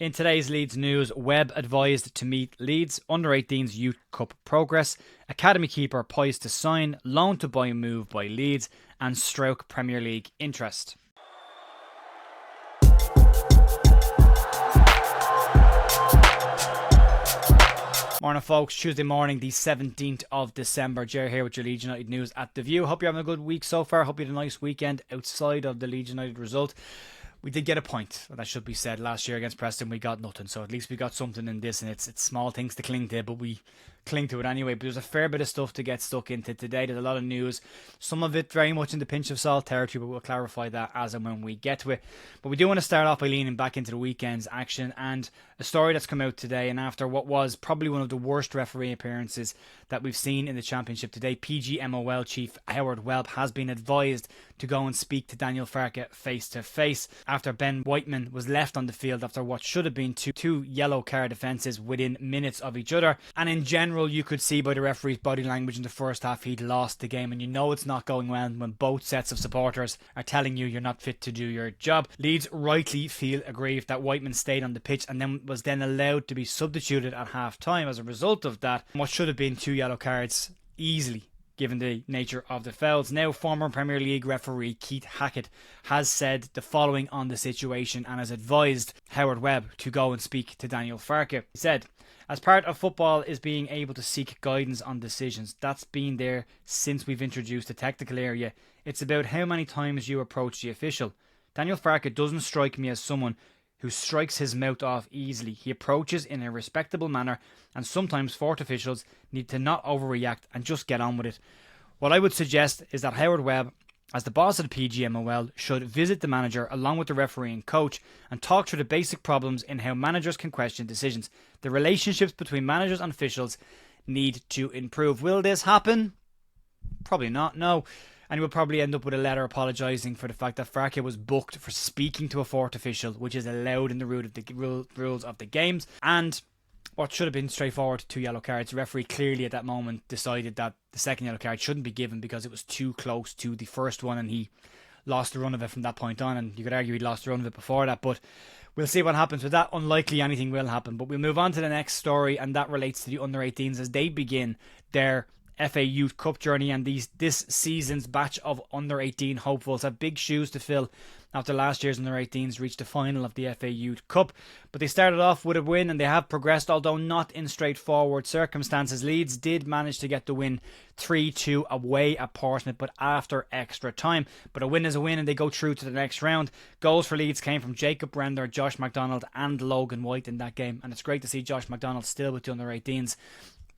In today's Leeds news, Webb advised to meet Leeds Under-18s Youth Cup progress, Academy keeper poised to sign, loan to buy move by Leeds, and Struijk Premier League interest. Morning folks, Tuesday morning the 17th of December. Jerry here with your Leeds United news at The View. Hope you're having a good week so far. Hope you had a nice weekend outside of the Leeds United result. We did get a point, that should be said. Last year against Preston we got nothing, so at least we got something in this, and it's small things to cling to, but we cling to it anyway. But there's a fair bit of stuff to get stuck into today. There's a lot of news, some of it very much in the pinch of salt territory, but we'll clarify that as and when we get to it. But we do want to start off by leaning back into the weekend's action and a story that's come out today. And after what was probably one of the worst referee appearances that we've seen in the Championship today, PGMOL chief Howard Webb has been advised to go and speak to Daniel Farke face to face after Ben Whiteman was left on the field after what should have been two yellow card offences within minutes of each other. And in general, you could see by the referee's body language in the first half he'd lost the game, and you know it's not going well when both sets of supporters are telling you you're not fit to do your job. Leeds rightly feel aggrieved that Whiteman stayed on the pitch and then was then allowed to be substituted at half time as a result of that. What should have been two yellow cards easily, given the nature of the fouls. Now, former Premier League referee Keith Hackett has said the following on the situation and has advised Howard Webb to go and speak to Daniel Farke. He said, "As part of football is being able to seek guidance on decisions. That's been there since we've introduced the technical area. It's about how many times you approach the official. Daniel Farke doesn't strike me as someone who strikes his mouth off easily. He approaches in a respectable manner, and sometimes fourth officials need to not overreact and just get on with it." What I would suggest is that Howard Webb, as the boss of the PGMOL, should visit the manager along with the referee and coach and talk through the basic problems in how managers can question decisions. The relationships between managers and officials need to improve. Will this happen? Probably not, no. And he will probably end up with a letter apologising for the fact that Farke was booked for speaking to a fourth official, which is allowed in the rules of the games. And what should have been straightforward, two yellow cards. The referee clearly at that moment decided that the second yellow card shouldn't be given because it was too close to the first one, and he lost the run of it from that point on. And you could argue he lost the run of it before that, but we'll see what happens with that. Unlikely anything will happen. But we'll move on to the next story, and that relates to the under-18s as they begin their FA Youth Cup journey, and this season's batch of under-18 hopefuls have big shoes to fill after last year's under-18s reached the final of the FA Youth Cup. But they started off with a win and they have progressed, although not in straightforward circumstances. Leeds did manage to get the win 3-2 away at Portsmouth, but after extra time. But a win is a win and they go through to the next round. Goals for Leeds came from Jacob Render, Josh McDonald and Logan White in that game, and it's great to see Josh McDonald still with the under-18s.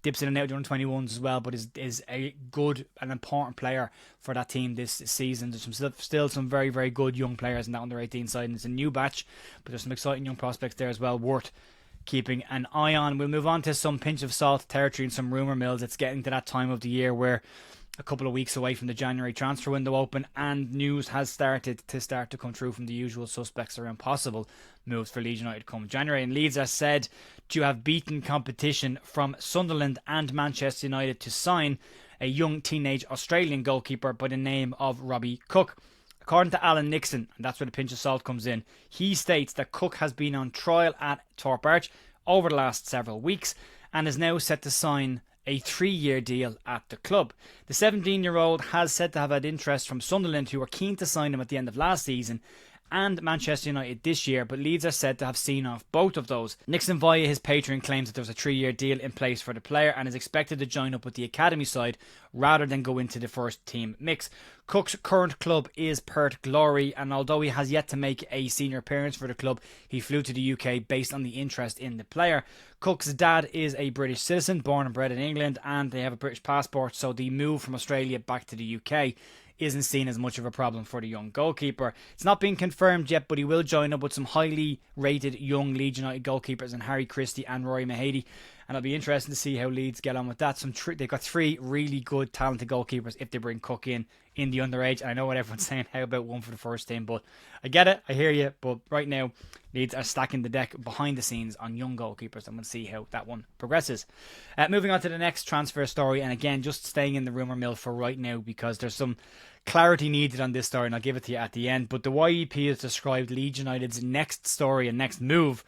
Dips in and out of the under-21s as well, but is a good and important player for that team this season. There's still some very, very good young players in that under-18 side, and it's a new batch, but there's some exciting young prospects there as well, worth keeping an eye on. We'll move on to some pinch of salt territory and some rumour mills. It's getting to that time of the year where a couple of weeks away from the January transfer window open, and news has started to come through from the usual suspects around possible moves for Leeds United come January. And Leeds are said to have beaten competition from Sunderland and Manchester United to sign a young teenage Australian goalkeeper by the name of Robbie Cook. According to Alan Nixon, and that's where the pinch of salt comes in, he states that Cook has been on trial at Thorpe Arch over the last several weeks and is now set to sign a 3-year deal at the club. The 17-year-old has said to have had interest from Sunderland, who were keen to sign him at the end of last season, and Manchester United this year, but Leeds are said to have seen off both of those. Nixon via his Patreon claims that there's a 3-year deal in place for the player and is expected to join up with the academy side rather than go into the first team mix. Cook's current club is Perth Glory, and although he has yet to make a senior appearance for the club, he flew to the UK based on the interest in the player. Cook's dad is a British citizen, born and bred in England, and they have a British passport, so the move from Australia back to the UK isn't seen as much of a problem for the young goalkeeper. It's not been confirmed yet, but he will join up with some highly rated young Leeds United goalkeepers in Harry Christie and Rory Mahady, and it'll be interesting to see how Leeds get on with that. They've got 3 really good talented goalkeepers if they bring Cook in the underage. And I know what everyone's saying, how about one for the first team? But I get it, I hear you, but right now Leeds are stacking the deck behind the scenes on young goalkeepers, and we'll see how that one progresses. Moving on to the next transfer story, and again just staying in the rumour mill for right now because there's some clarity needed on this story and I'll give it to you at the end. But the YEP has described Leeds United's next story and next move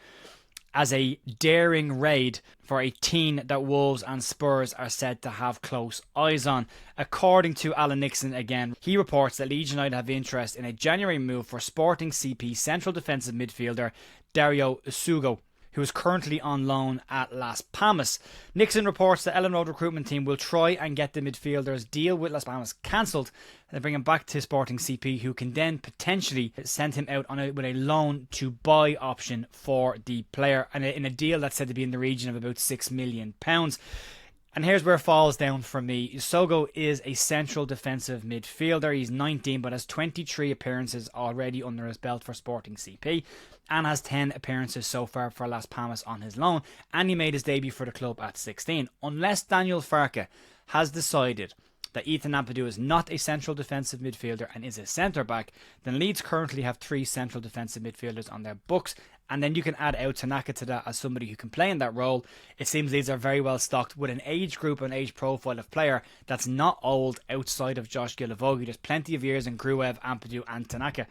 as a daring raid for a team that Wolves and Spurs are said to have close eyes on. According to Alan Nixon again, he reports that Leeds United have interest in a January move for Sporting CP central defensive midfielder Dario Essugo, who is currently on loan at Las Palmas. Nixon reports the Ellen Road recruitment team will try and get the midfielder's deal with Las Palmas cancelled and bring him back to Sporting CP, who can then potentially send him out with a loan to buy option for the player, and in a deal that's said to be in the region of about £6 million. And here's where it falls down for me. Essugo is a central defensive midfielder. He's 19 but has 23 appearances already under his belt for Sporting CP and has 10 appearances so far for Las Palmas on his loan, and he made his debut for the club at 16. Unless Daniel Farke has decided that Ethan Ampadu is not a central defensive midfielder and is a centre-back, then Leeds currently have 3 central defensive midfielders on their books, and then you can add out Tanaka to that as somebody who can play in that role. It seems Leeds are very well stocked with an age group and age profile of player that's not old outside of Josh Gilavogi. There's plenty of years in Gruev, Ampadu and Tanaka.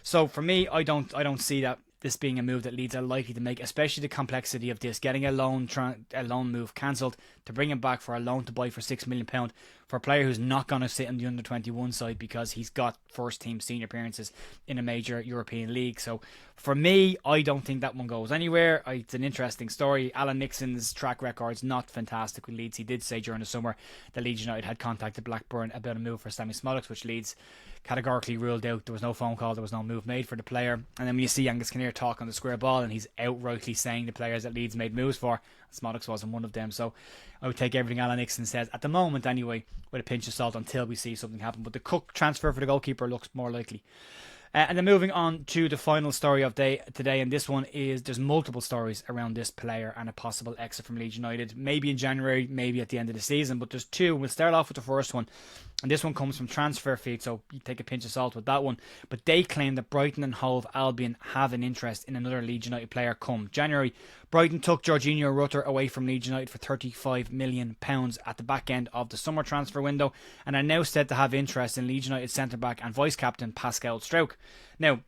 So for me, I don't see that this being a move that Leeds are likely to make, especially the complexity of this, getting a loan move cancelled to bring him back for a loan to buy for £6 million for a player who's not going to sit in the under-21 side because he's got first team senior appearances in a major European league. So for me, I don't think that one goes anywhere. It's an interesting story. Alan Nixon's track record's not fantastic with Leeds. He did say during the summer that Leeds United had contacted Blackburn about a move for Sammy Smolix, which Leeds categorically ruled out. There was no phone call, there was no move made for the player. And then when you see Angus Kinnear talk on the square ball and he's outrightly saying the players that Leeds made moves for, Smolix wasn't one of them. So I would take everything Alan Nixon says at the moment anyway with a pinch of salt until we see something happen. But the Cook transfer for the goalkeeper looks more likely. And then moving on to the final story of today, and this one is, there's multiple stories around this player and a possible exit from Leeds United, maybe in January, maybe at the end of the season, but there's two. We'll start off with the first one, and this one comes from Transfer Feed, so you take a pinch of salt with that one. But they claim that Brighton and Hove Albion have an interest in another Leeds United player come January. Brighton took Jorginho Rutter away from Leeds United for £35 million at the back end of the summer transfer window, and are now said to have interest in Leeds United centre-back and vice-captain Pascal Struijk. Now,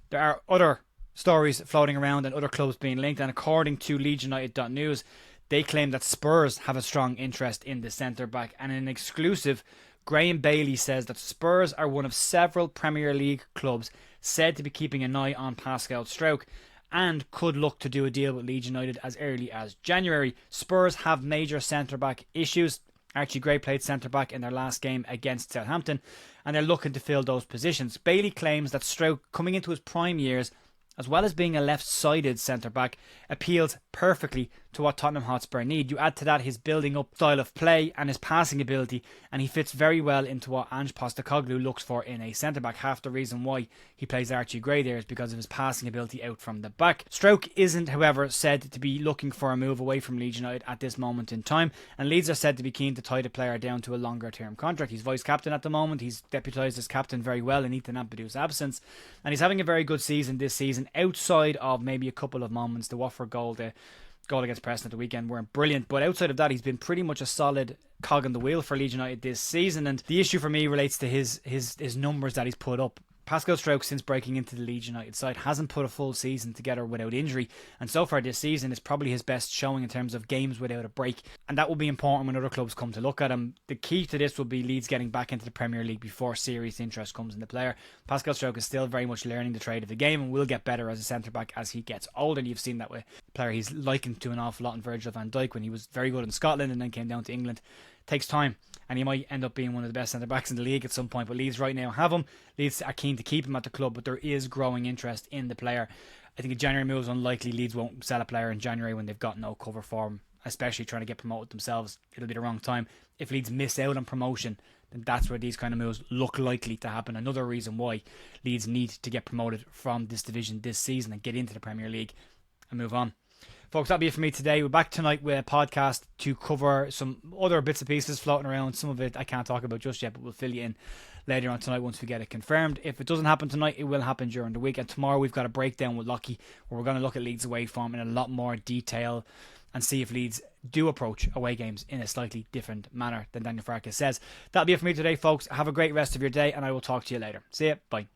there are other stories floating around and other clubs being linked, and according to LeedsUnited.news, they claim that Spurs have a strong interest in the centre-back, and in an exclusive, Graham Bailey says that Spurs are one of several Premier League clubs said to be keeping an eye on Pascal Struijk and could look to do a deal with Leeds United as early as January. Spurs have major centre-back issues. Archie Gray played centre-back in their last game against Southampton, and they're looking to fill those positions. Bailey claims that Struijk, coming into his prime years, as well as being a left-sided centre-back, appeals perfectly to what Tottenham Hotspur need. You add to that his building-up style of play and his passing ability, and he fits very well into what Ange Postecoglou looks for in a centre-back. Half the reason why he plays Archie Gray there is because of his passing ability out from the back. Struijk isn't, however, said to be looking for a move away from Leeds United at this moment in time, and Leeds are said to be keen to tie the player down to a longer-term contract. He's vice-captain at the moment. He's deputised as captain very well in Ethan Ampadu's absence, and he's having a very good season this season, outside of maybe a couple of moments. The Watford goal against Preston at the weekend weren't brilliant, but outside of that, he's been pretty much a solid cog in the wheel for Leeds United this season. And the issue for me relates to his numbers that he's put up. Pascal Struijk, since breaking into the Leeds United side, hasn't put a full season together without injury, and so far this season is probably his best showing in terms of games without a break, and that will be important when other clubs come to look at him. The key to this will be Leeds getting back into the Premier League before serious interest comes in the player. Pascal Struijk is still very much learning the trade of the game and will get better as a centre-back as he gets older, and you've seen that with a player he's likened to an awful lot in Virgil van Dijk when he was very good in Scotland and then came down to England. Takes time, and he might end up being one of the best centre-backs in the league at some point, but Leeds right now have him. Leeds are keen to keep him at the club, but there is growing interest in the player. I think a January move is unlikely. Leeds won't sell a player in January when they've got no cover for him, especially trying to get promoted themselves. It'll be the wrong time. If Leeds miss out on promotion, then that's where these kind of moves look likely to happen. Another reason why Leeds need to get promoted from this division this season and get into the Premier League and move on. Folks, that'll be it for me today. We're back tonight with a podcast to cover some other bits and pieces floating around. Some of it I can't talk about just yet, but we'll fill you in later on tonight once we get it confirmed. If it doesn't happen tonight, it will happen during the week. And tomorrow we've got a breakdown with Lockie where we're going to look at Leeds away form in a lot more detail and see if Leeds do approach away games in a slightly different manner than Daniel Farke says. That'll be it for me today, folks. Have a great rest of your day, and I will talk to you later. See ya. Bye.